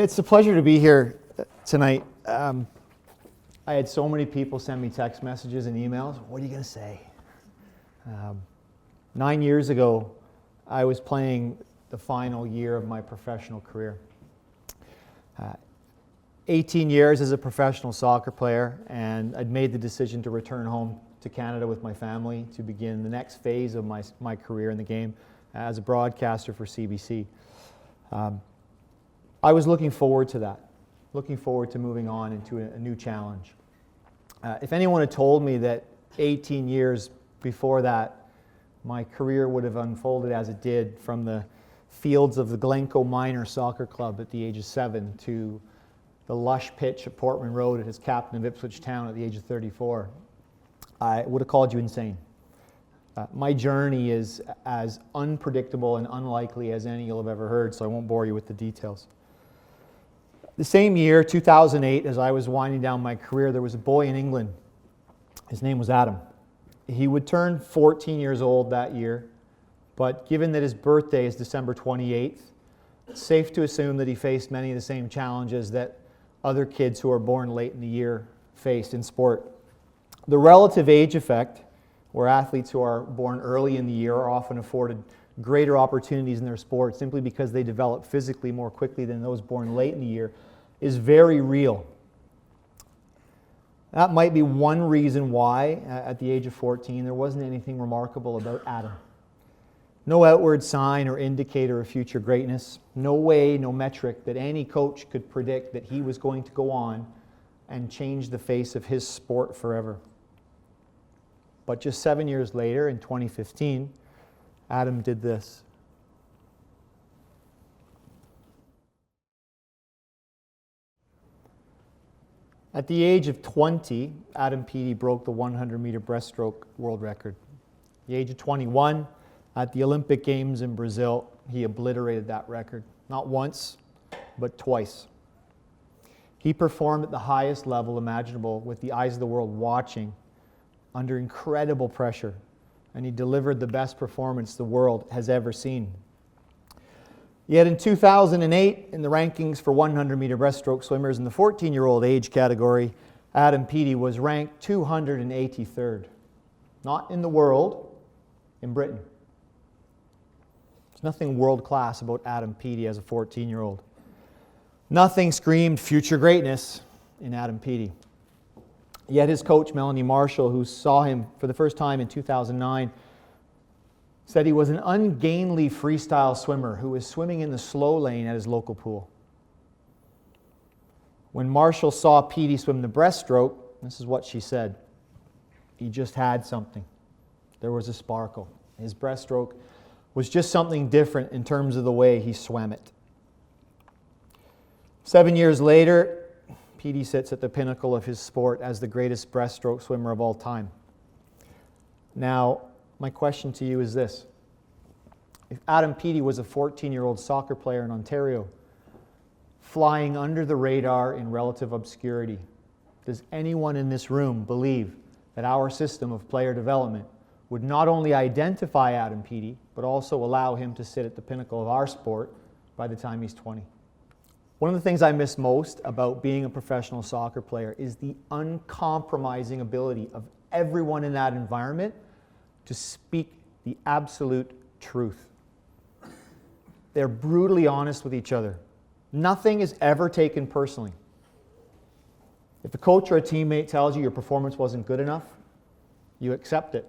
It's a pleasure to be here tonight. I had so many people send me text messages and emails. What are you going to say? 9 years ago, I was playing the final year of my professional career. 18 years as a professional soccer player, and I'd made the decision to return home to Canada with my family to begin the next phase of my career in the game as a broadcaster for CBC. I was looking forward to that, looking forward to moving on into a new challenge. If anyone had told me that 18 years before that, my career would have unfolded as it did from the fields of the Glencoe Minor Soccer Club at the age of 7 to the lush pitch at Portman Road as captain of Ipswich Town at the age of 34, I would have called you insane. My journey is as unpredictable and unlikely as any you'll have ever heard, so I won't bore you with the details. The same year, 2008, as I was winding down my career, there was a boy in England. His name was Adam. He would turn 14 years old that year, but given that his birthday is December 28th, it's safe to assume that he faced many of the same challenges that other kids who are born late in the year faced in sport. The relative age effect, where athletes who are born early in the year are often afforded greater opportunities in their sport simply because they develop physically more quickly than those born late in the year, is very real. That might be one reason why, at the age of 14, there wasn't anything remarkable about Adam. No outward sign or indicator of future greatness. No way, no metric that any coach could predict that he was going to go on and change the face of his sport forever. But just 7 years later, in 2015, Adam did this. At the age of 20, Adam Peaty broke the 100-meter breaststroke world record. At the age of 21, at the Olympic Games in Brazil, he obliterated that record. Not once, but twice. He performed at the highest level imaginable with the eyes of the world watching under incredible pressure, and he delivered the best performance the world has ever seen. Yet in 2008, in the rankings for 100-meter breaststroke swimmers in the 14-year-old age category, Adam Peaty was ranked 283rd. Not in the world, in Britain. There's nothing world-class about Adam Peaty as a 14-year-old. Nothing screamed future greatness in Adam Peaty. Yet his coach, Melanie Marshall, who saw him for the first time in 2009, said he was an ungainly freestyle swimmer who was swimming in the slow lane at his local pool. When Marshall saw Peaty swim the breaststroke, this is what she said: he just had something. There was a sparkle. His breaststroke was just something different in terms of the way he swam it. 7 years later, Peaty sits at the pinnacle of his sport as the greatest breaststroke swimmer of all time. Now, my question to you is this: if Adam Peaty was a 14-year-old soccer player in Ontario, flying under the radar in relative obscurity, does anyone in this room believe that our system of player development would not only identify Adam Peaty, but also allow him to sit at the pinnacle of our sport by the time he's 20? One of the things I miss most about being a professional soccer player is the uncompromising ability of everyone in that environment to speak the absolute truth. They're brutally honest with each other. Nothing is ever taken personally. If a coach or a teammate tells you your performance wasn't good enough, you accept it.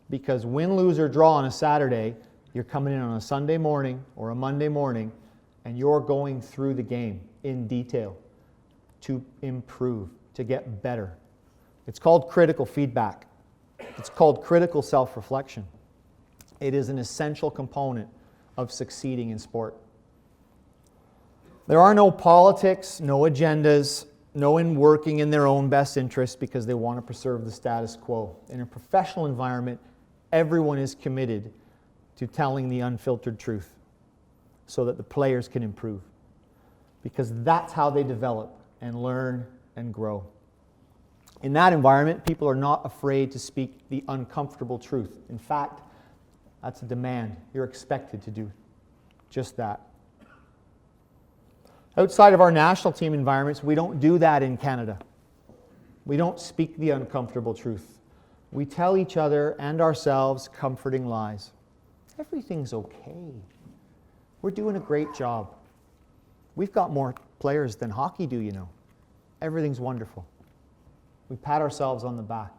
Because win, lose, or draw on a Saturday, you're coming in on a Sunday morning or a Monday morning, and you're going through the game in detail to improve, to get better. It's called critical feedback. It's called critical self-reflection. It is an essential component of succeeding in sport. There are no politics, no agendas, no one working in their own best interest because they want to preserve the status quo. In a professional environment, everyone is committed to telling the unfiltered truth so that the players can improve. Because that's how they develop and learn and grow. In that environment, people are not afraid to speak the uncomfortable truth. In fact, that's a demand. You're expected to do just that. Outside of our national team environments, we don't do that in Canada. We don't speak the uncomfortable truth. We tell each other and ourselves comforting lies. Everything's okay. We're doing a great job. We've got more players than hockey do, you know. Everything's wonderful. We pat ourselves on the back.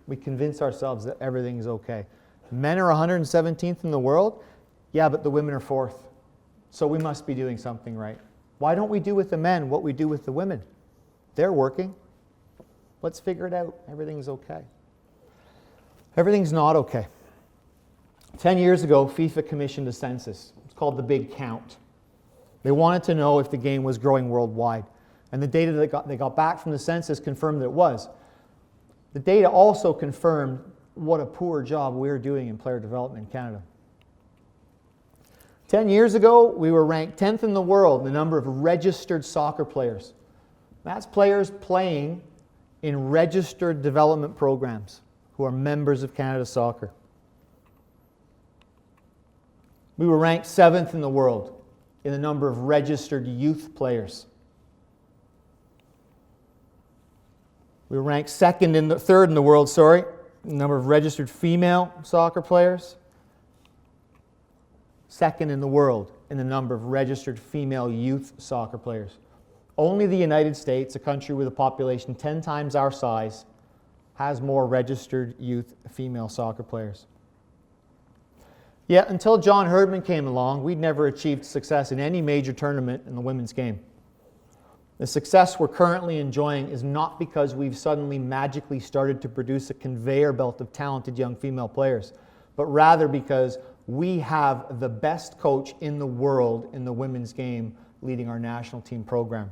We convince ourselves that everything's okay. Men are 117th in the world. Yeah, but the women are 4th. So we must be doing something right. Why don't we do with the men what we do with the women? They're working. Let's figure it out. Everything's okay. Everything's not okay. 10 years ago, FIFA commissioned a census. It's called the Big Count. They wanted to know if the game was growing worldwide. And the data they got back from the census confirmed that it was. The data also confirmed what a poor job we're doing in player development in Canada. 10 years ago, we were ranked 10th in the world in the number of registered soccer players. That's players playing in registered development programs who are members of Canada Soccer. We were ranked 7th in the world in the number of registered youth players. We were ranked 3rd in the world, in the number of registered female soccer players. 2nd in the world in the number of registered female youth soccer players. Only the United States, a country with a population 10 times our size, has more registered youth female soccer players. Yet until John Herdman came along, we'd never achieved success in any major tournament in the women's game. The success we're currently enjoying is not because we've suddenly magically started to produce a conveyor belt of talented young female players, but rather because we have the best coach in the world in the women's game leading our national team program.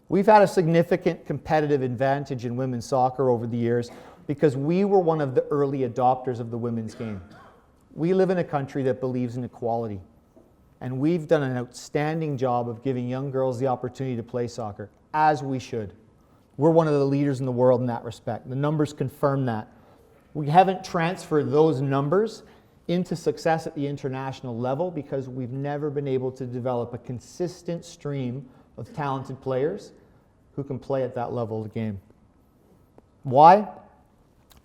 We've had a significant competitive advantage in women's soccer over the years because we were one of the early adopters of the women's game. We live in a country that believes in equality, and we've done an outstanding job of giving young girls the opportunity to play soccer, as we should. We're one of the leaders in the world in that respect. The numbers confirm that. We haven't transferred those numbers into success at the international level because we've never been able to develop a consistent stream of talented players who can play at that level of the game. Why?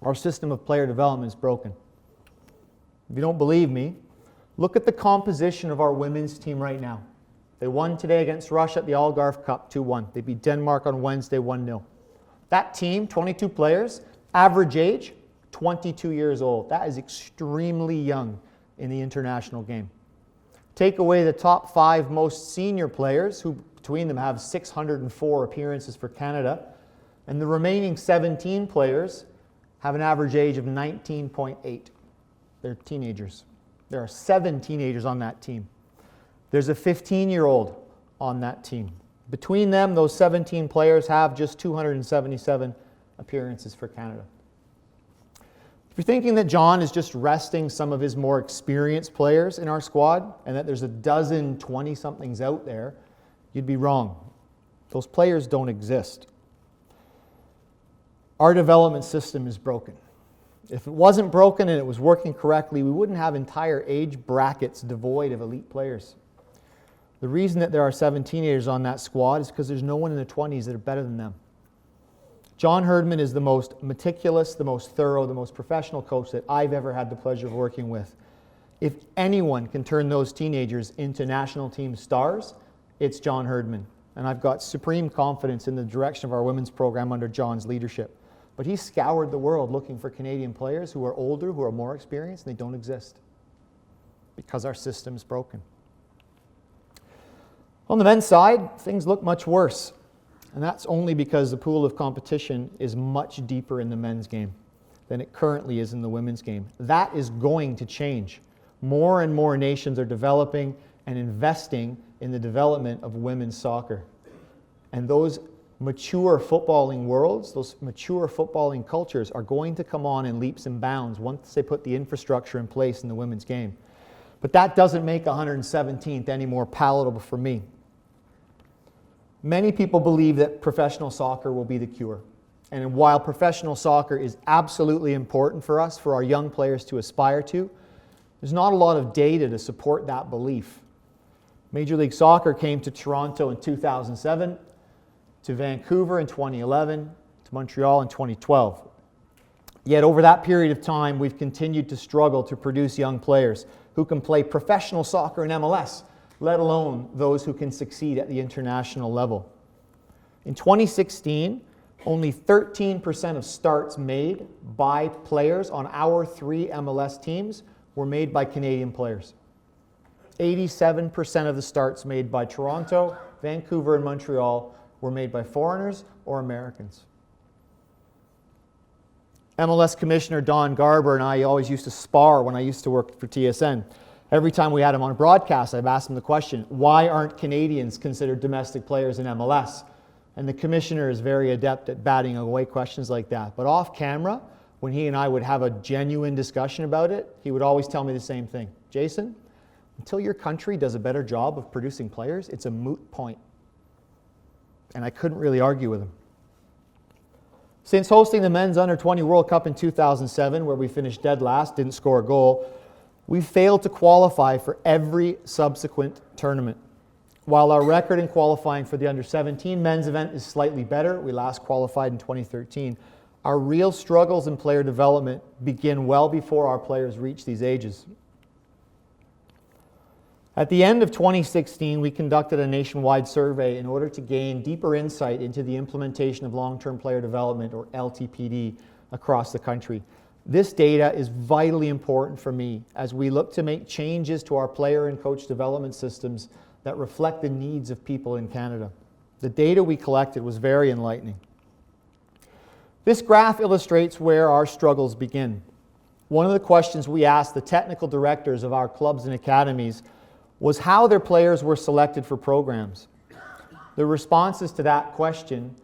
Our system of player development is broken. If you don't believe me, look at the composition of our women's team right now. They won today against Russia at the Algarve Cup 2-1. They beat Denmark on Wednesday 1-0. That team, 22 players, average age, 22 years old. That is extremely young in the international game. Take away the top 5 most senior players, who between them have 604 appearances for Canada, and the remaining 17 players have an average age of 19.8. They're teenagers. There are 7 teenagers on that team. There's a 15-year-old on that team. Between them, those 17 players have just 277 appearances for Canada. If you're thinking that John is just resting some of his more experienced players in our squad and that there's a dozen 20-somethings out there, you'd be wrong. Those players don't exist. Our development system is broken. If it wasn't broken and it was working correctly, we wouldn't have entire age brackets devoid of elite players. The reason that there are 7 teenagers on that squad is because there's no one in the 20s that are better than them. John Herdman is the most meticulous, the most thorough, the most professional coach that I've ever had the pleasure of working with. If anyone can turn those teenagers into national team stars, it's John Herdman. And I've got supreme confidence in the direction of our women's program under John's leadership. But he scoured the world looking for Canadian players who are older, who are more experienced, and they don't exist because our system's broken. On the men's side, things look much worse. And that's only because the pool of competition is much deeper in the men's game than it currently is in the women's game. That is going to change. More and more nations are developing and investing in the development of women's soccer. And those mature footballing worlds, those mature footballing cultures are going to come on in leaps and bounds once they put the infrastructure in place in the women's game. But that doesn't make 117th any more palatable for me. Many people believe that professional soccer will be the cure. And while professional soccer is absolutely important for us, for our young players to aspire to, there's not a lot of data to support that belief. Major League Soccer came to Toronto in 2007, to Vancouver in 2011, to Montreal in 2012. Yet over that period of time, we've continued to struggle to produce young players who can play professional soccer in MLS, let alone those who can succeed at the international level. In 2016, only 13% of starts made by players on our 3 MLS teams were made by Canadian players. 87% of the starts made by Toronto, Vancouver, and Montreal were made by foreigners or Americans. MLS Commissioner Don Garber and I always used to spar when I used to work for TSN. Every time we had him on a broadcast, I've asked him the question, why aren't Canadians considered domestic players in MLS? And the commissioner is very adept at batting away questions like that. But off camera, when he and I would have a genuine discussion about it, he would always tell me the same thing. Jason, until your country does a better job of producing players, it's a moot point. And I couldn't really argue with him. Since hosting the Men's Under-20 World Cup in 2007, where we finished dead last, didn't score a goal, we failed to qualify for every subsequent tournament. While our record in qualifying for the Under-17 men's event is slightly better, we last qualified in 2013, our real struggles in player development begin well before our players reach these ages. At the end of 2016, we conducted a nationwide survey in order to gain deeper insight into the implementation of long-term player development, or LTPD, across the country. This data is vitally important for me as we look to make changes to our player and coach development systems that reflect the needs of people in Canada. The data we collected was very enlightening. This graph illustrates where our struggles begin. One of the questions we asked the technical directors of our clubs and academies was how their players were selected for programs. The responses to that question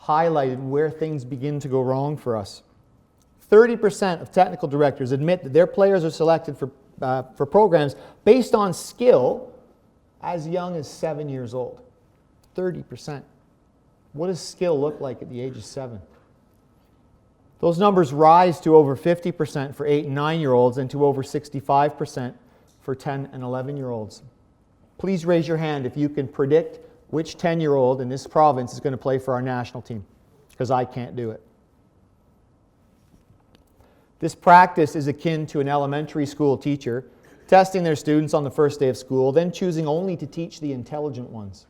highlighted where things begin to go wrong for us. 30% of technical directors admit that their players are selected for programs based on skill as young as 7 years old. 30%. What does skill look like at the age of 7? Those numbers rise to over 50% for 8 and 9-year-olds and to over 65% for 10 and 11-year-olds. Please raise your hand if you can predict which 10-year-old in this province is going to play for our national team, because I can't do it. This practice is akin to an elementary school teacher testing their students on the first day of school, then choosing only to teach the intelligent ones.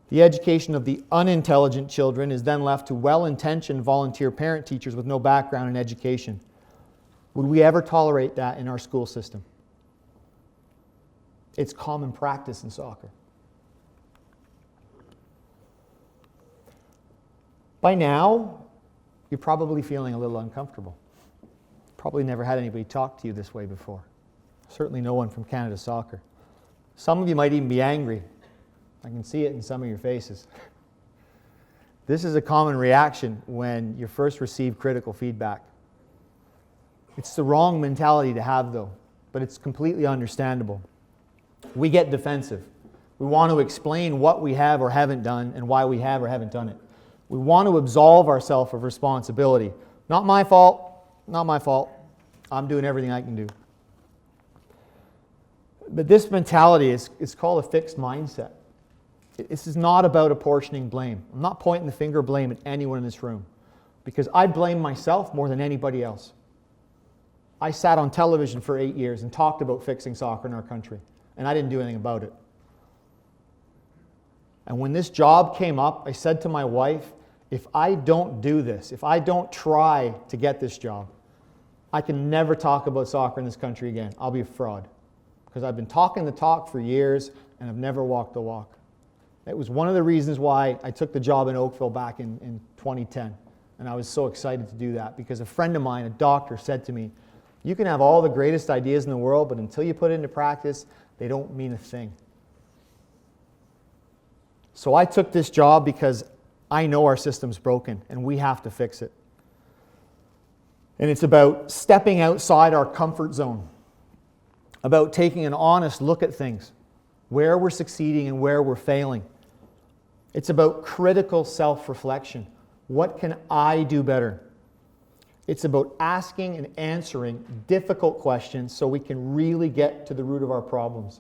The education of the unintelligent children is then left to well-intentioned volunteer parent teachers with no background in education. Would we ever tolerate that in our school system? It's common practice in soccer. By now, you're probably feeling a little uncomfortable. Probably never had anybody talk to you this way before. Certainly no one from Canada Soccer. Some of you might even be angry. I can see it in some of your faces. This is a common reaction when you first receive critical feedback. It's the wrong mentality to have, though, but it's completely understandable. We get defensive. We want to explain what we have or haven't done and why we have or haven't done it. We want to absolve ourselves of responsibility. Not my fault, not my fault. I'm doing everything I can do. But this mentality is called a fixed mindset. This is not about apportioning blame. I'm not pointing the finger of blame at anyone in this room, because I blame myself more than anybody else. I sat on television for 8 years and talked about fixing soccer in our country, and I didn't do anything about it. And when this job came up, I said to my wife, if I don't do this, if I don't try to get this job, I can never talk about soccer in this country again. I'll be a fraud. Because I've been talking the talk for years and I've never walked the walk. It was one of the reasons why I took the job in Oakville back in 2010. And I was so excited to do that because a friend of mine, a doctor, said to me, you can have all the greatest ideas in the world, but until you put it into practice, they don't mean a thing. So I took this job because I know our system's broken and we have to fix it. And it's about stepping outside our comfort zone, about taking an honest look at things, where we're succeeding and where we're failing. It's about critical self-reflection. What can I do better? It's about asking and answering difficult questions so we can really get to the root of our problems.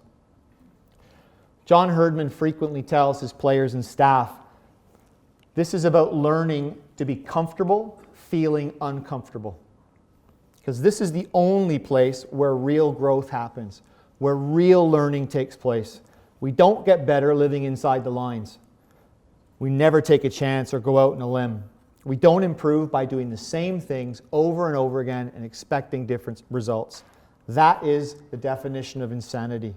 John Herdman frequently tells his players and staff, this is about learning to be comfortable, feeling uncomfortable. Because this is the only place where real growth happens, where real learning takes place. We don't get better living inside the lines. We never take a chance or go out on a limb. We don't improve by doing the same things over and over again and expecting different results. That is the definition of insanity.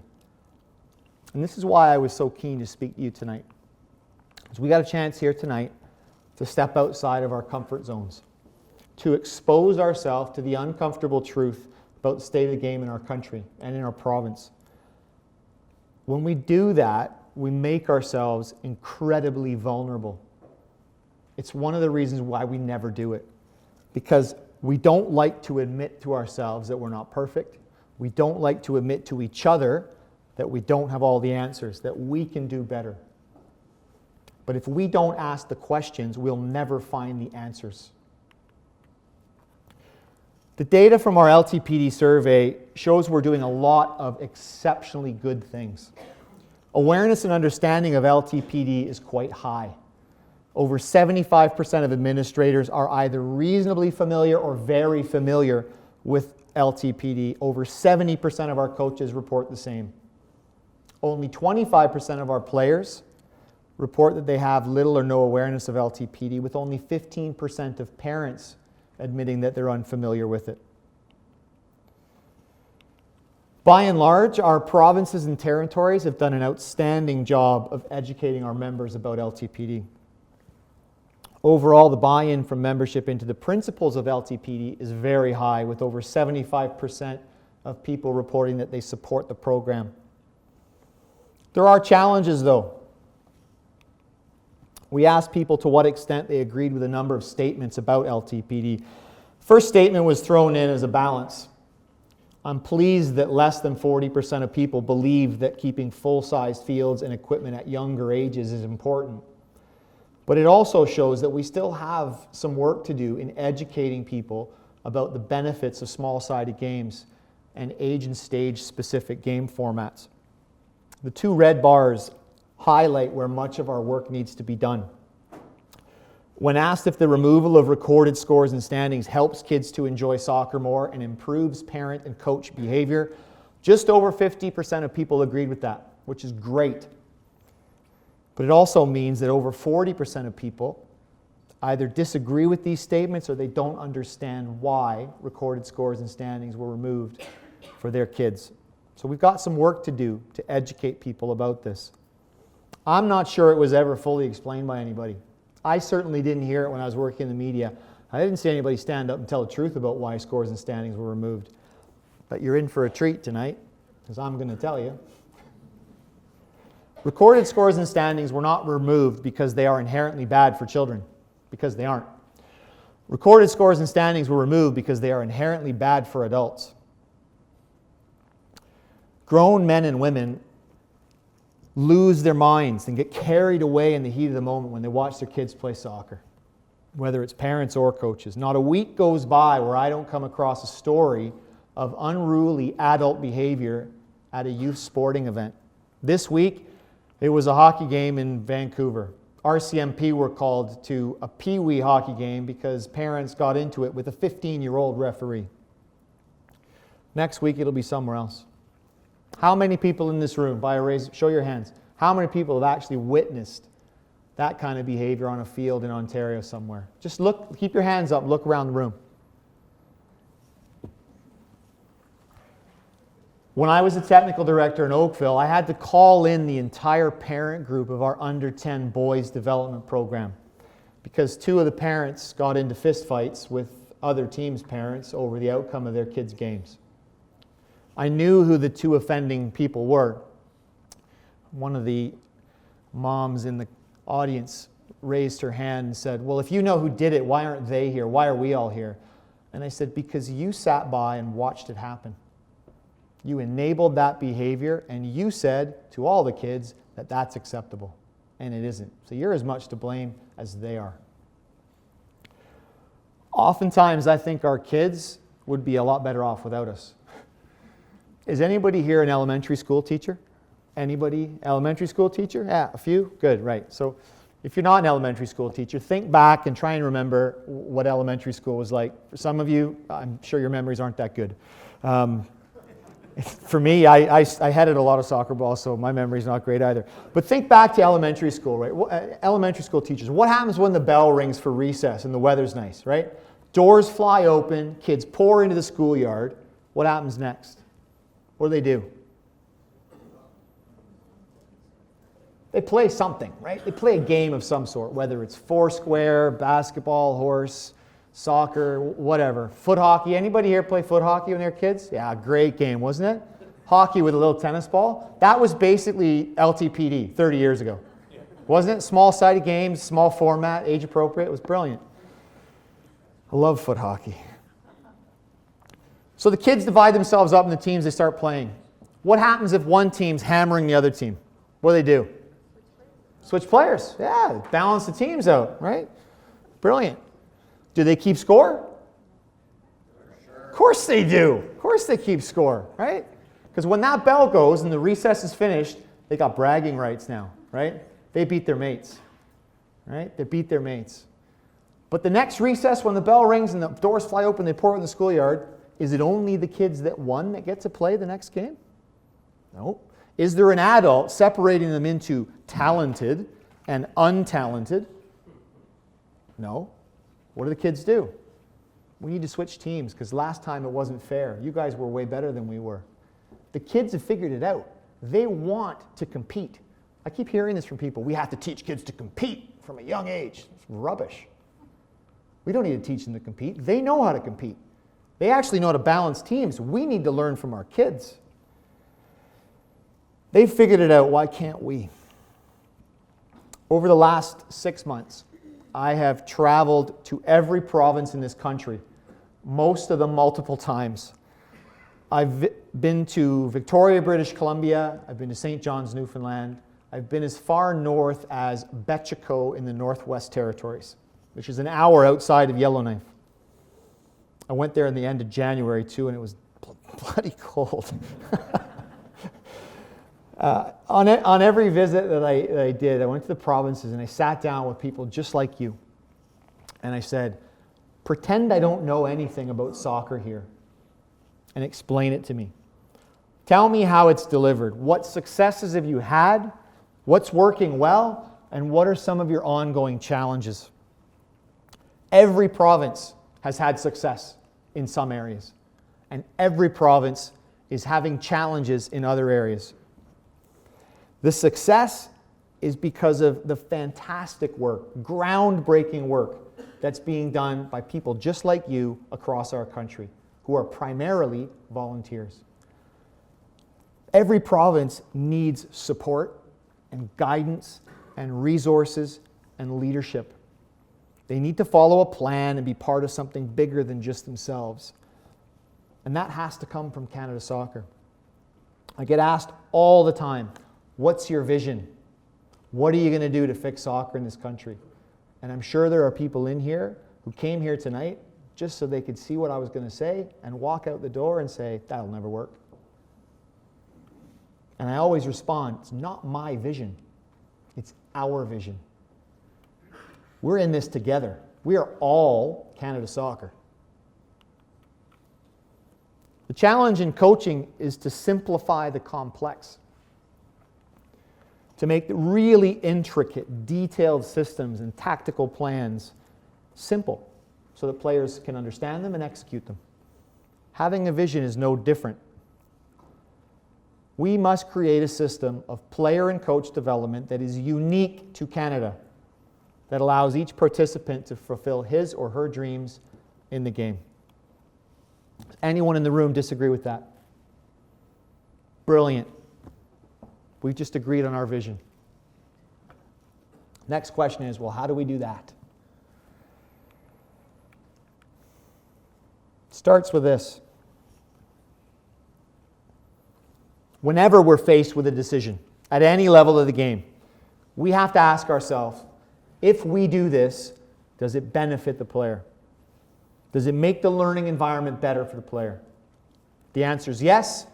And this is why I was so keen to speak to you tonight. Because we got a chance here tonight to step outside of our comfort zones, to expose ourselves to the uncomfortable truth about the state of the game in our country and in our province. When we do that, we make ourselves incredibly vulnerable. It's one of the reasons why we never do it. Because we don't like to admit to ourselves that we're not perfect. We don't like to admit to each other that we don't have all the answers, that we can do better. But if we don't ask the questions, we'll never find the answers. The data from our LTPD survey shows we're doing a lot of exceptionally good things. Awareness and understanding of LTPD is quite high. Over 75% of administrators are either reasonably familiar or very familiar with LTPD. Over 70% of our coaches report the same. Only 25% of our players report that they have little or no awareness of LTPD, with only 15% of parents admitting that they're unfamiliar with it. By and large, our provinces and territories have done an outstanding job of educating our members about LTPD. Overall, the buy-in from membership into the principles of LTPD is very high, with over 75% of people reporting that they support the program. There are challenges, though. We asked people to what extent they agreed with a number of statements about LTPD. First statement was thrown in as a balance. I'm pleased that less than 40% of people believe that keeping full-sized fields and equipment at younger ages is important. But it also shows that we still have some work to do in educating people about the benefits of small-sided games and age and stage specific game formats. The two red bars highlight where much of our work needs to be done. When asked if the removal of recorded scores and standings helps kids to enjoy soccer more and improves parent and coach behavior, just over 50% of people agreed with that, which is great. But it also means that over 40% of people either disagree with these statements or they don't understand why recorded scores and standings were removed for their kids. So we've got some work to do to educate people about this. I'm not sure it was ever fully explained by anybody. I certainly didn't hear it when I was working in the media. I didn't see anybody stand up and tell the truth about why scores and standings were removed. But you're in for a treat tonight, because I'm going to tell you. Recorded scores and standings were not removed because they are inherently bad for children, because they aren't. Recorded scores and standings were removed because they are inherently bad for adults. Grown men and women lose their minds and get carried away in the heat of the moment when they watch their kids play soccer, whether it's parents or coaches. Not a week goes by where I don't come across a story of unruly adult behavior at a youth sporting event. This week, it was a hockey game in Vancouver. RCMP were called to a pee-wee hockey game because parents got into it with a 15-year-old referee. Next week, it'll be somewhere else. How many people in this room, by a raise, show your hands, how many people have actually witnessed that kind of behavior on a field in Ontario somewhere? Just look, keep your hands up, look around the room. When I was a technical director in Oakville, I had to call in the entire parent group of our under 10 boys development program because two of the parents got into fistfights with other teams' parents over the outcome of their kids' games. I knew who the two offending people were. One of the moms in the audience raised her hand and said, well, if you know who did it, why aren't they here? Why are we all here? And I said, because you sat by and watched it happen. You enabled that behavior, and you said to all the kids that that's acceptable, and it isn't. So you're as much to blame as they are. Oftentimes, I think our kids would be a lot better off without us. Is anybody here an elementary school teacher? Anybody? Elementary school teacher? Yeah, a few? Good, right. So if you're not an elementary school teacher, think back and try and remember what elementary school was like. For some of you, I'm sure your memories aren't that good. For me, I headed a lot of soccer balls, so my memory's not great either. But think back to elementary school, right? Elementary school teachers. What happens when the bell rings for recess and the weather's nice, right? Doors fly open, kids pour into the schoolyard. What happens next? What do? They play something, right? They play a game of some sort, whether it's foursquare, basketball, horse, soccer, whatever. Foot hockey. Anybody here play foot hockey when they were kids? Yeah, great game, wasn't it? Hockey with a little tennis ball. That was basically LTPD 30 years ago. Wasn't it? Small-sided games, small format, age-appropriate. It was brilliant. I love foot hockey. So the kids divide themselves up into teams. They start playing. What happens if one team's hammering the other team? What do? Switch players. Yeah, balance the teams out, right? Brilliant. Do they keep score? Of course they do. Of course they keep score, right? Because when that bell goes and the recess is finished, they got bragging rights now, right? They beat their mates, right? They beat their mates. But the next recess, when the bell rings and the doors fly open, they pour in the schoolyard, is it only the kids that won that get to play the next game? No. Is there an adult separating them into talented and untalented? No. What do the kids do? We need to switch teams because last time it wasn't fair. You guys were way better than we were. The kids have figured it out. They want to compete. I keep hearing this from people. We have to teach kids to compete from a young age. It's rubbish. We don't need to teach them to compete. They know how to compete. They actually know how to balance teams. We need to learn from our kids. They've figured it out. Why can't we? Over the last 6 months, I have traveled to every province in this country, most of them multiple times. I've been to Victoria, British Columbia. I've been to St. John's, Newfoundland. I've been as far north as Betchico in the Northwest Territories, which is an hour outside of Yellowknife. I went there in the end of January too, and it was bloody cold. On every visit that I did, I went to the provinces and I sat down with people just like you. And I said, pretend I don't know anything about soccer here and explain it to me. Tell me how it's delivered. What successes have you had? What's working well? And what are some of your ongoing challenges? Every province has had success in some areas. And every province is having challenges in other areas. The success is because of the fantastic work, groundbreaking work that's being done by people just like you across our country, who are primarily volunteers. Every province needs support and guidance and resources and leadership. They need to follow a plan and be part of something bigger than just themselves. And that has to come from Canada Soccer. I get asked all the time, what's your vision? What are you going to do to fix soccer in this country? And I'm sure there are people in here who came here tonight just so they could see what I was going to say and walk out the door and say, that'll never work. And I always respond, it's not my vision. It's our vision. We're in this together. We are all Canada Soccer. The challenge in coaching is to simplify the complex, to make the really intricate, detailed systems and tactical plans simple so that players can understand them and execute them. Having a vision is no different. We must create a system of player and coach development that is unique to Canada, that allows each participant to fulfill his or her dreams in the game. Does anyone in the room disagree with that? Brilliant. We've just agreed on our vision. Next question is, well, how do we do that? It starts with this. Whenever we're faced with a decision at any level of the game, we have to ask ourselves, if we do this, does it benefit the player? Does it make the learning environment better for the player? The answer is yes.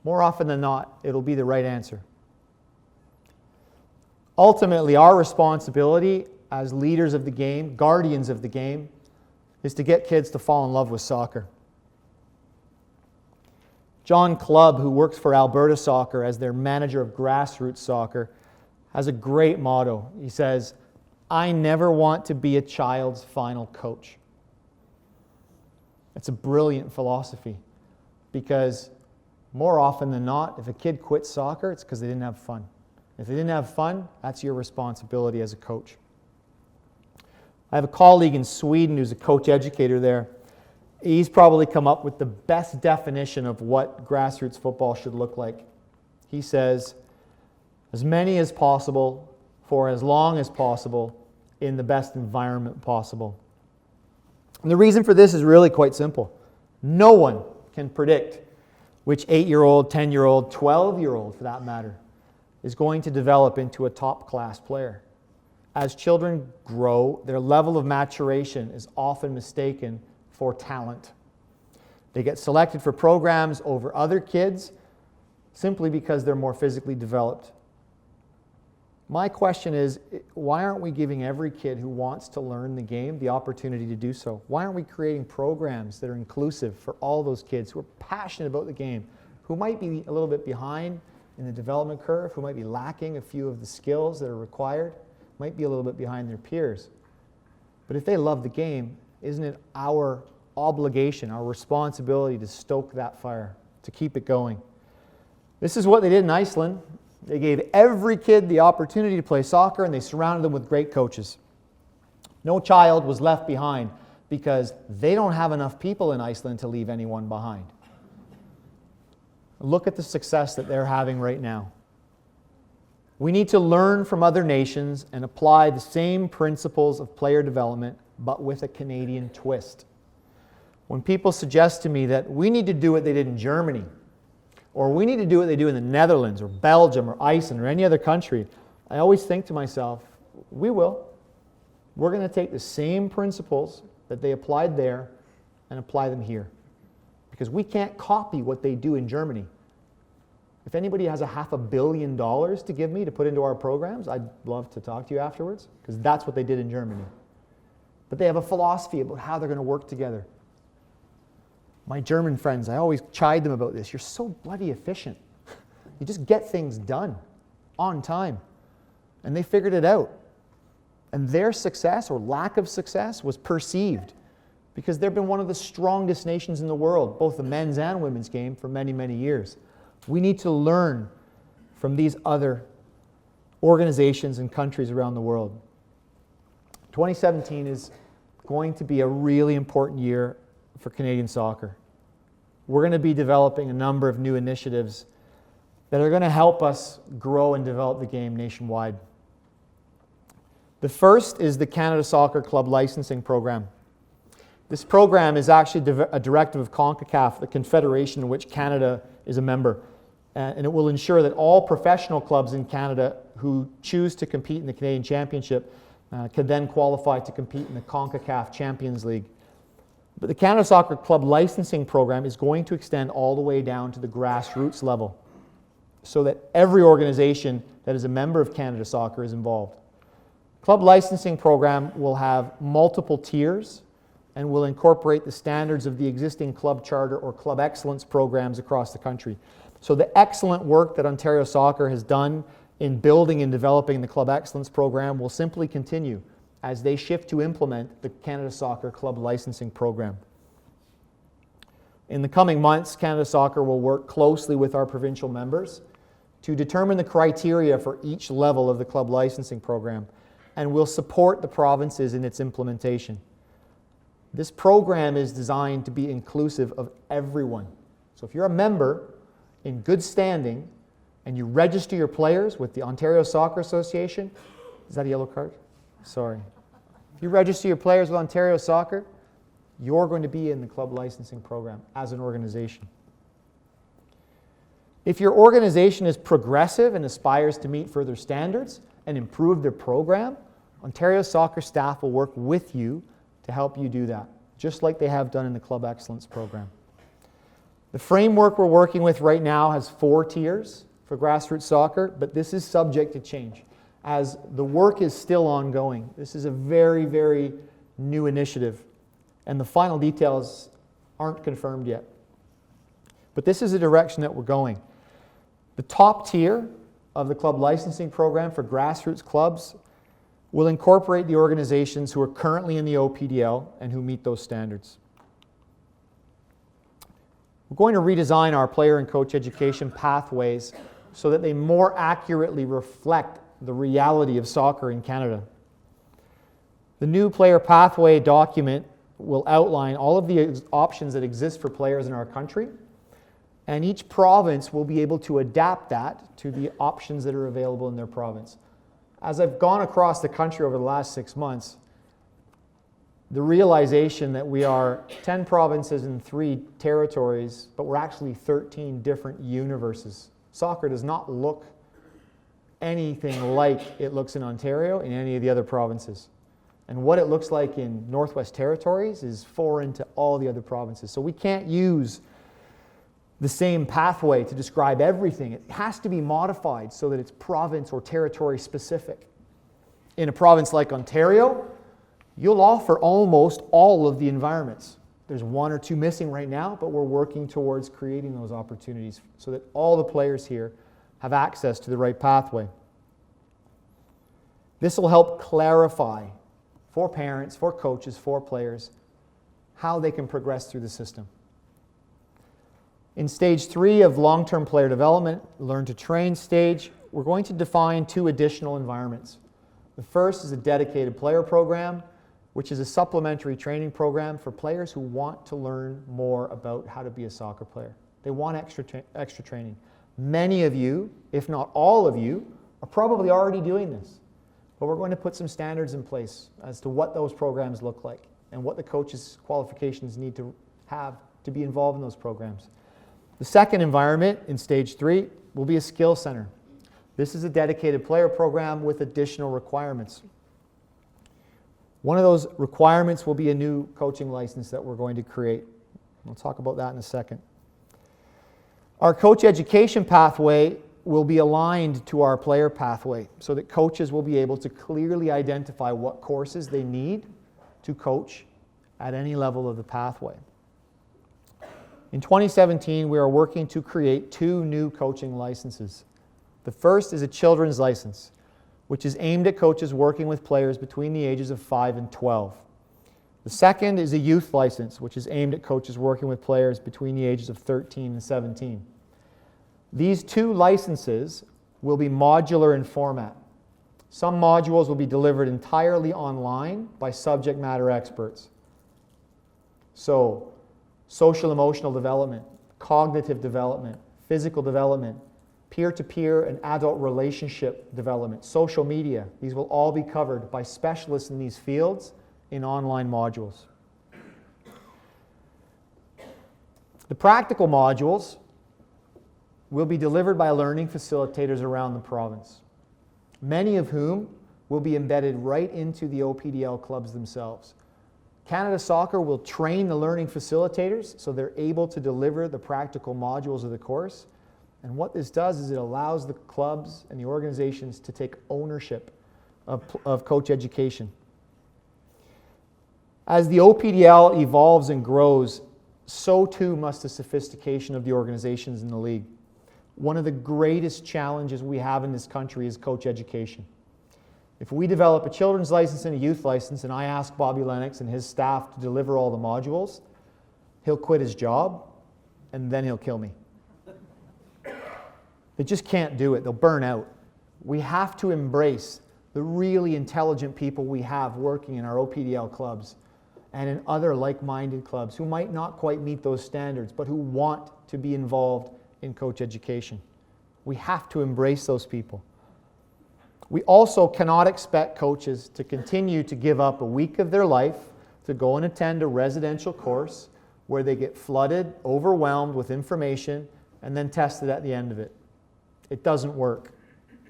More often than not, it'll be the right answer. Ultimately, our responsibility as leaders of the game, guardians of the game, is to get kids to fall in love with soccer. John Clubb, who works for Alberta Soccer as their manager of grassroots soccer, has a great motto. He says, "I never want to be a child's final coach." It's a brilliant philosophy, because more often than not, if a kid quits soccer, it's because they didn't have fun. If they didn't have fun, that's your responsibility as a coach. I have a colleague in Sweden who's a coach educator there. He's probably come up with the best definition of what grassroots football should look like. He says, as many as possible, for as long as possible, in the best environment possible. And the reason for this is really quite simple. No one can predict which 8-year-old, 10-year-old, 12-year-old, for that matter, is going to develop into a top-class player. As children grow, their level of maturation is often mistaken for talent. They get selected for programs over other kids simply because they're more physically developed. My question is, why aren't we giving every kid who wants to learn the game the opportunity to do so? Why aren't we creating programs that are inclusive for all those kids who are passionate about the game, who might be a little bit behind in the development curve, who might be lacking a few of the skills that are required, might be a little bit behind their peers. But if they love the game, isn't it our obligation, our responsibility to stoke that fire, to keep it going? This is what they did in Iceland. They gave every kid the opportunity to play soccer, and they surrounded them with great coaches. No child was left behind because they don't have enough people in Iceland to leave anyone behind. Look at the success that they're having right now. We need to learn from other nations and apply the same principles of player development, but with a Canadian twist. When people suggest to me that we need to do what they did in Germany, or we need to do what they do in the Netherlands, or Belgium, or Iceland, or any other country, I always think to myself, we will. We're going to take the same principles that they applied there and apply them here. Because we can't copy what they do in Germany. If anybody has $500 million to give me to put into our programs, I'd love to talk to you afterwards, because that's what they did in Germany. But they have a philosophy about how they're going to work together. My German friends, I always chide them about this. You're so bloody efficient. You just get things done on time. And they figured it out. And their success or lack of success was perceived because they've been one of the strongest nations in the world, both the men's and women's game, for many, many years. We need to learn from these other organizations and countries around the world. 2017 is going to be a really important year for Canadian soccer. We're going to be developing a number of new initiatives that are going to help us grow and develop the game nationwide. The first is the Canada Soccer Club Licensing Program. This program is actually a directive of CONCACAF, the confederation in which Canada is a member. And it will ensure that all professional clubs in Canada who choose to compete in the Canadian Championship can then qualify to compete in the CONCACAF Champions League. But the Canada Soccer Club Licensing Program is going to extend all the way down to the grassroots level so that every organization that is a member of Canada Soccer is involved. Club Licensing Program will have multiple tiers and will incorporate the standards of the existing club charter or club excellence programs across the country. So the excellent work that Ontario Soccer has done in building and developing the Club Excellence Program will simply continue as they shift to implement the Canada Soccer Club Licensing Program. In the coming months, Canada Soccer will work closely with our provincial members to determine the criteria for each level of the Club Licensing Program, and will support the provinces in its implementation. This program is designed to be inclusive of everyone. So if you're a member in good standing and you register your players with the Ontario Soccer Association, is that a yellow card? Sorry. If you register your players with Ontario Soccer, you're going to be in the club licensing program as an organization. If your organization is progressive and aspires to meet further standards and improve their program, Ontario Soccer staff will work with you to help you do that, just like they have done in the Club Excellence Program. The framework we're working with right now has 4 tiers for grassroots soccer, but this is subject to change. as the work is still ongoing. This is a very, very new initiative, and the final details aren't confirmed yet. But this is the direction that we're going. The top tier of the club licensing program for grassroots clubs will incorporate the organizations who are currently in the OPDL and who meet those standards. We're going to redesign our player and coach education pathways so that they more accurately reflect the reality of soccer in Canada. The new player pathway document will outline all of the options that exist for players in our country, and each province will be able to adapt that to the options that are available in their province. As I've gone across the country over the last 6 months, the realization that we are 10 provinces and 3 territories, but we're actually 13 different universes. Soccer does not look anything like it looks in Ontario in any of the other provinces. And what it looks like in Northwest Territories is foreign to all the other provinces. So we can't use the same pathway to describe everything. It has to be modified so that it's province or territory specific. In a province like Ontario, you'll offer almost all of the environments. There's 1 or 2 missing right now, but we're working towards creating those opportunities so that all the players here have access to the right pathway. This will help clarify for parents, for coaches, for players, how they can progress through the system. In stage 3 of long-term player development, learn to train stage, we're going to define 2 additional environments. The first is a dedicated player program, which is a supplementary training program for players who want to learn more about how to be a soccer player. They want extra training. Many of you, if not all of you, are probably already doing this. But we're going to put some standards in place as to what those programs look like and what the coaches' qualifications need to have to be involved in those programs. The second environment in stage 3 will be a skill center. This is a dedicated player program with additional requirements. One of those requirements will be a new coaching license that we're going to create. We'll talk about that in a second. Our coach education pathway will be aligned to our player pathway so that coaches will be able to clearly identify what courses they need to coach at any level of the pathway. In 2017, we are working to create 2 new coaching licenses. The first is a children's license, which is aimed at coaches working with players between the ages of 5 and 12. The second is a youth license, which is aimed at coaches working with players between the ages of 13 and 17. These 2 licenses will be modular in format. Some modules will be delivered entirely online by subject matter experts. So, social emotional development, cognitive development, physical development, peer-to-peer and adult relationship development, social media. These will all be covered by specialists in these fields in online modules. The practical modules will be delivered by learning facilitators around the province, many of whom will be embedded right into the OPDL clubs themselves. Canada Soccer will train the learning facilitators so they're able to deliver the practical modules of the course. And what this does is it allows the clubs and the organizations to take ownership of coach education. As the OPDL evolves and grows, so too must the sophistication of the organizations in the league. One of the greatest challenges we have in this country is coach education. If we develop a children's license and a youth license and I ask Bobby Lennox and his staff to deliver all the modules, he'll quit his job and then he'll kill me. They just can't do it. They'll burn out. We have to embrace the really intelligent people we have working in our OPDL clubs and in other like-minded clubs who might not quite meet those standards, but who want to be involved in coach education. We have to embrace those people. We also cannot expect coaches to continue to give up a week of their life to go and attend a residential course where they get flooded, overwhelmed with information, and then tested at the end of it. It doesn't work.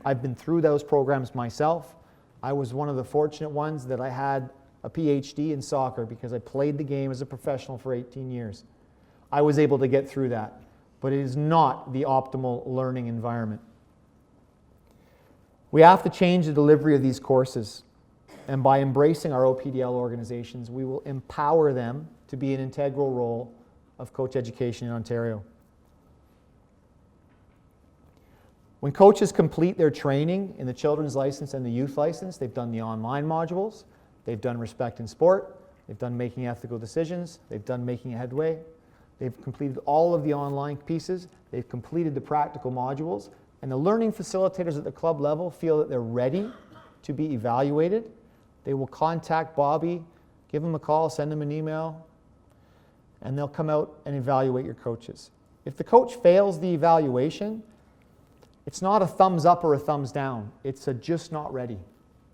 I've been through those programs myself. I was one of the fortunate ones that I had a PhD in soccer because I played the game as a professional for 18 years. I was able to get through that, but it is not the optimal learning environment. We have to change the delivery of these courses. And by embracing our OPDL organizations, we will empower them to be an integral role of coach education in Ontario. When coaches complete their training in the children's license and the youth license, they've done the online modules, they've done respect in sport, they've done making ethical decisions, they've done making headway, they've completed all of the online pieces, they've completed the practical modules, and the learning facilitators at the club level feel that they're ready to be evaluated. They will contact Bobby, give him a call, send him an email, and they'll come out and evaluate your coaches. If the coach fails the evaluation, it's not a thumbs up or a thumbs down. It's a just not ready,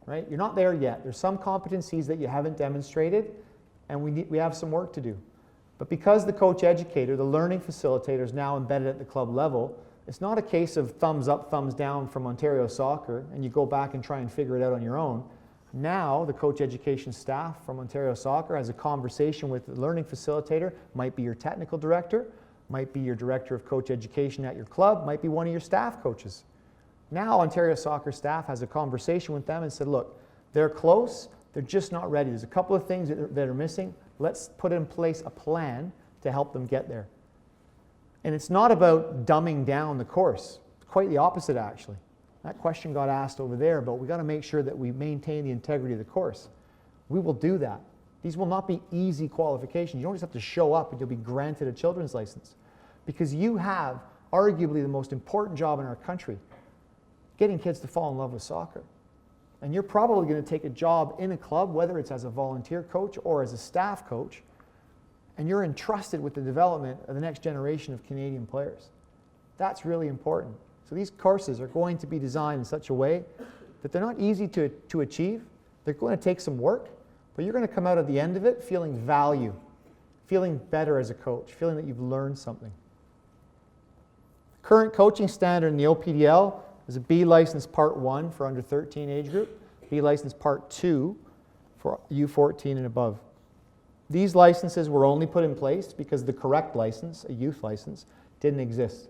right? You're not there yet. There's some competencies that you haven't demonstrated, and we have some work to do. But because the coach educator, the learning facilitator, is now embedded at the club level, it's not a case of thumbs up, thumbs down from Ontario Soccer, and you go back and try and figure it out on your own. Now, the coach education staff from Ontario Soccer has a conversation with the learning facilitator, might be your technical director, might be your director of coach education at your club, might be one of your staff coaches. Now, Ontario Soccer staff has a conversation with them and said, look, they're close, they're just not ready. There's a couple of things that are missing. Let's put in place a plan to help them get there. And it's not about dumbing down the course. It's quite the opposite, actually. That question got asked over there, but we've got to make sure that we maintain the integrity of the course. We will do that. These will not be easy qualifications. You don't just have to show up and you'll be granted a children's license. Because you have arguably the most important job in our country, getting kids to fall in love with soccer. And you're probably going to take a job in a club, whether it's as a volunteer coach or as a staff coach, and you're entrusted with the development of the next generation of Canadian players. That's really important. So these courses are going to be designed in such a way that they're not easy to achieve. They're going to take some work, but you're going to come out at the end of it feeling value, feeling better as a coach, feeling that you've learned something. Current coaching standard in the OPDL is a B license Part 1 for under 13 age group, B license Part 2 for U14 and above. These licenses were only put in place because the correct license, a youth license, didn't exist.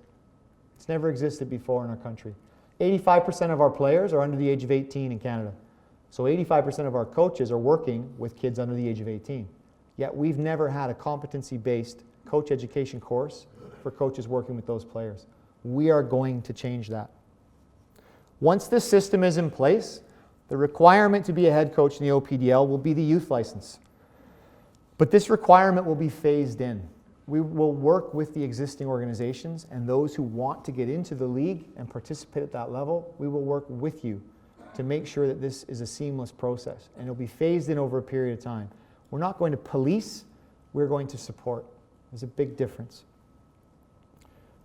It's never existed before in our country. 85% of our players are under the age of 18 in Canada. So 85% of our coaches are working with kids under the age of 18. Yet we've never had a competency-based coach education course for coaches working with those players. We are going to change that. Once this system is in place, the requirement to be a head coach in the OPDL will be the youth license. But this requirement will be phased in. We will work with the existing organizations and those who want to get into the league and participate at that level. We will work with you to make sure that this is a seamless process, and it'll be phased in over a period of time. We're not going to police, we're going to support. There's a big difference.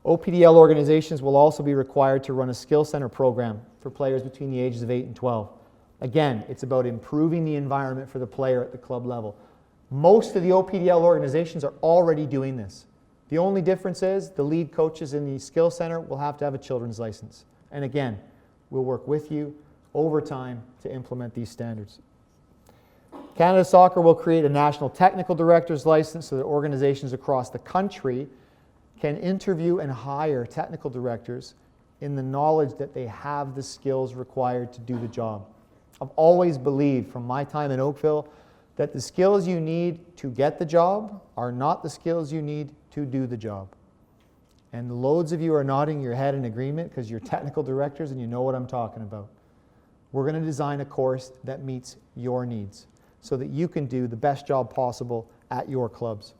OPDL organizations will also be required to run a skill center program for players between the ages of 8 and 12. Again, it's about improving the environment for the player at the club level. Most of the OPDL organizations are already doing this. The only difference is the lead coaches in the skill center will have to have a children's license. And again, we'll work with you over time to implement these standards. Canada Soccer will create a national technical director's license so that organizations across the country can interview and hire technical directors in the knowledge that they have the skills required to do the job. I've always believed from my time in Oakville that the skills you need to get the job are not the skills you need to do the job. And loads of you are nodding your head in agreement because you're technical directors and you know what I'm talking about. We're going to design a course that meets your needs so that you can do the best job possible at your clubs.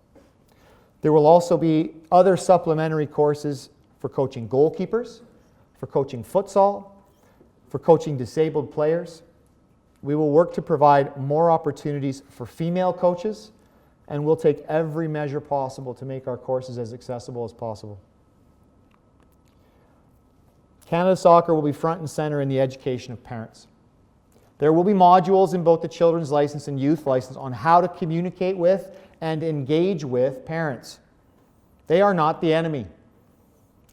There will also be other supplementary courses for coaching goalkeepers, for coaching futsal, for coaching disabled players. We will work to provide more opportunities for female coaches, and we'll take every measure possible to make our courses as accessible as possible. Canada Soccer will be front and center in the education of parents. There will be modules in both the children's license and youth license on how to communicate with and engage with parents. They are not the enemy.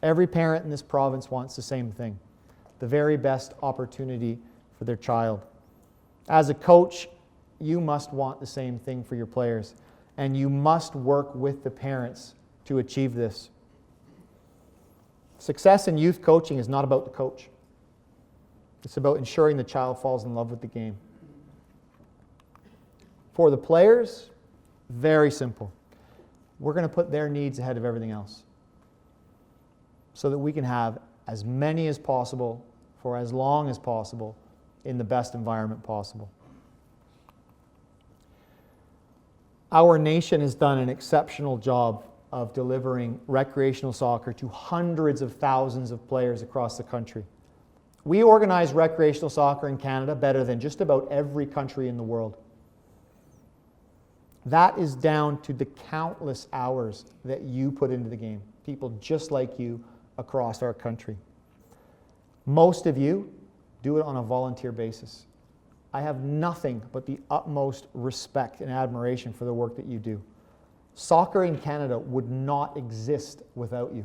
Every parent in this province wants the same thing, the very best opportunity for their child. As a coach, you must want the same thing for your players, and you must work with the parents to achieve this. Success in youth coaching is not about the coach. It's about ensuring the child falls in love with the game. For the players, very simple. We're going to put their needs ahead of everything else so that we can have as many as possible for as long as possible in the best environment possible. Our nation has done an exceptional job of delivering recreational soccer to hundreds of thousands of players across the country. We organize recreational soccer in Canada better than just about every country in the world. That is down to the countless hours that you put into the game, people just like you across our country. Most of you do it on a volunteer basis. I have nothing but the utmost respect and admiration for the work that you do. Soccer in Canada would not exist without you.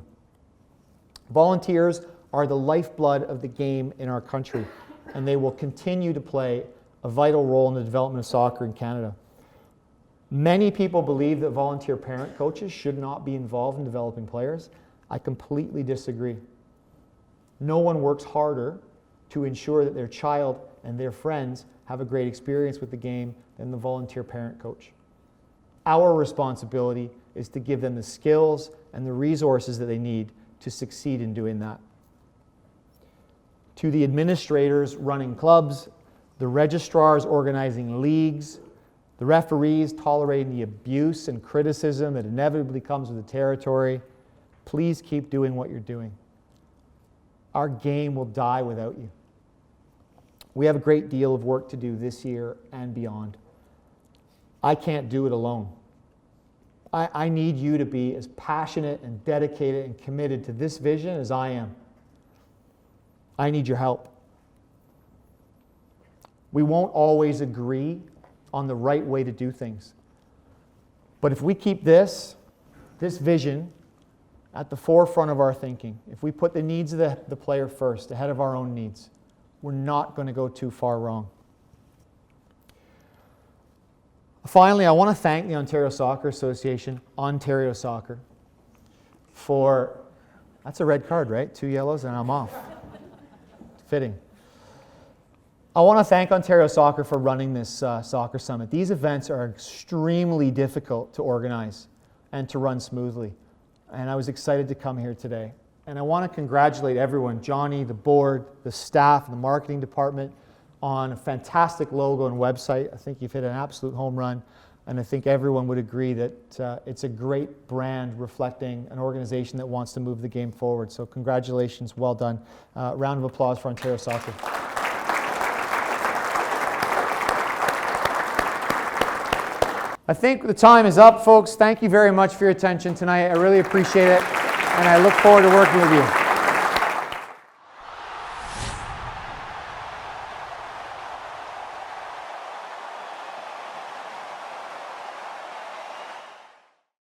Volunteers are the lifeblood of the game in our country, and they will continue to play a vital role in the development of soccer in Canada. Many people believe that volunteer parent coaches should not be involved in developing players. I completely disagree. No one works harder to ensure that their child and their friends have a great experience with the game than the volunteer parent coach. Our responsibility is to give them the skills and the resources that they need to succeed in doing that. To the administrators running clubs, the registrars organizing leagues, the referees tolerating the abuse and criticism that inevitably comes with the territory, please keep doing what you're doing. Our game will die without you. We have a great deal of work to do this year and beyond. I can't do it alone. I need you to be as passionate and dedicated and committed to this vision as I am. I need your help. We won't always agree on the right way to do things. But if we keep this vision at the forefront of our thinking, if we put the needs of the player first, ahead of our own needs, we're not going to go too far wrong. Finally, I want to thank the Ontario Soccer Association, Ontario Soccer, for, that's a red card, right? 2 yellows and I'm off. Fitting. I want to thank Ontario Soccer for running this soccer summit. These events are extremely difficult to organize and to run smoothly. And I was excited to come here today. And I want to congratulate everyone, Johnny, the board, the staff, and the marketing department on a fantastic logo and website. I think you've hit an absolute home run. And I think everyone would agree that it's a great brand reflecting an organization that wants to move the game forward. So congratulations, well done. Round of applause for Ontario Soccer. I think the time is up, folks. Thank you very much for your attention tonight. I really appreciate it, and I look forward to working with you.